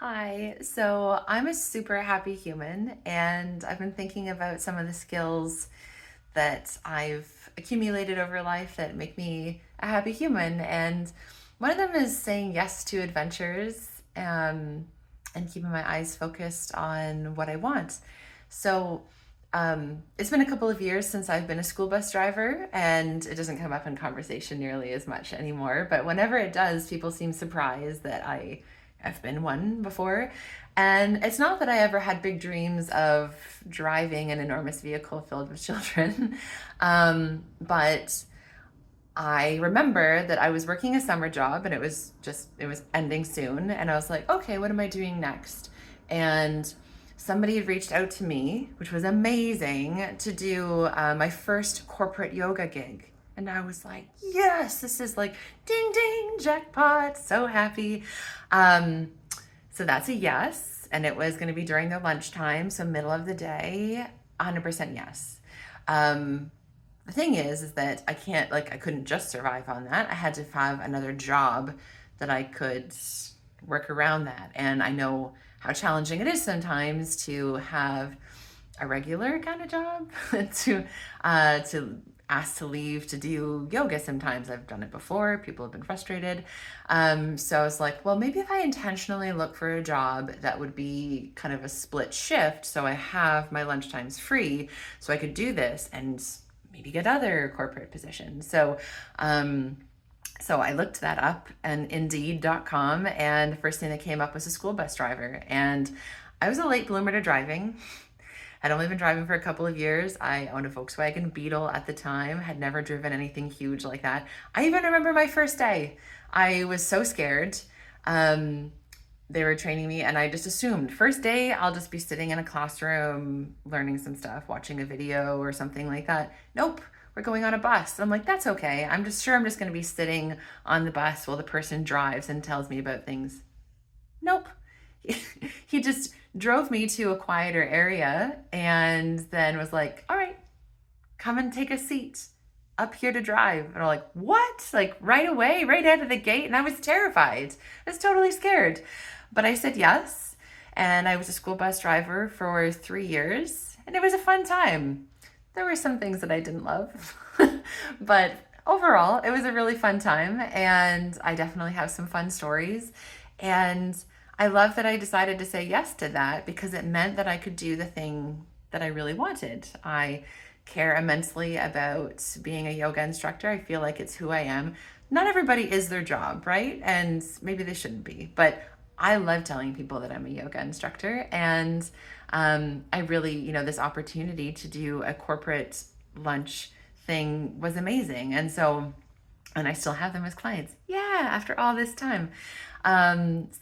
Hi. So I'm a super happy human, and I've been thinking about some of the skills that I've accumulated over life that make me a happy human. And one of them is saying yes to adventures, and keeping my eyes focused on what I want. So it's been a couple of years since I've been a school bus driver, and it doesn't come up in conversation nearly as much anymore. But whenever it does, people seem surprised that I've been one before. And it's not that I ever had big dreams of driving an enormous vehicle filled with children, but I remember that I was working a summer job and it was ending soon. And I was like, okay, what am I doing next? And somebody had reached out to me, which was amazing, to do my first corporate yoga gig. And I was like, yes, this is like ding ding, jackpot, so happy. Um, so that's a yes. And it was going to be during the lunchtime, so middle of the day, 100% yes. Um, the thing is that I couldn't just survive on that. I had to have another job that I could work around that. And I know how challenging it is sometimes to have a regular kind of job to ask to leave to do yoga. Sometimes I've done it before. People have been frustrated. So I was like, well, maybe if I intentionally look for a job that would be kind of a split shift, so I have my lunchtimes free, so I could do this and maybe get other corporate positions. So I looked that up and Indeed.com, and the first thing that came up was a school bus driver. And I was a late bloomer to driving. I'd only been driving for a couple of years. I owned a Volkswagen Beetle at the time, had never driven anything huge like that. I even remember my first day. I was so scared. Um, they were training me, and I just assumed first day I'll just be sitting in a classroom learning some stuff, watching a video or something like that. Nope, we're going on a bus. I'm like, that's okay. I'm just going to be sitting on the bus while the person drives and tells me about things. Nope. He just drove me to a quieter area and then was like, all right, come and take a seat up here to drive. And I'm like, what? Like right away, right out of the gate. And I was terrified. I was totally scared. But I said yes. And I was a school bus driver for 3 years. And it was a fun time. There were some things that I didn't love. But overall, it was a really fun time. And I definitely have some fun stories. And I love that I decided to say yes to that because it meant that I could do the thing that I really wanted. I care immensely about being a yoga instructor. I feel like it's who I am. Not everybody is their job, right? And maybe they shouldn't be, but I love telling people that I'm a yoga instructor. And I really, this opportunity to do a corporate lunch thing was amazing. And I still have them as clients. Yeah, after all this time.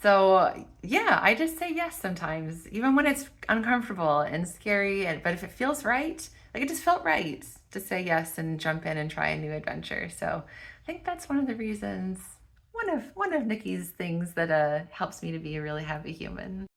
So yeah, I just say yes sometimes, even when it's uncomfortable and scary. But if it feels right, like it just felt right to say yes and jump in and try a new adventure. So I think that's one of the reasons, one of Nikki's things that helps me to be a really happy human.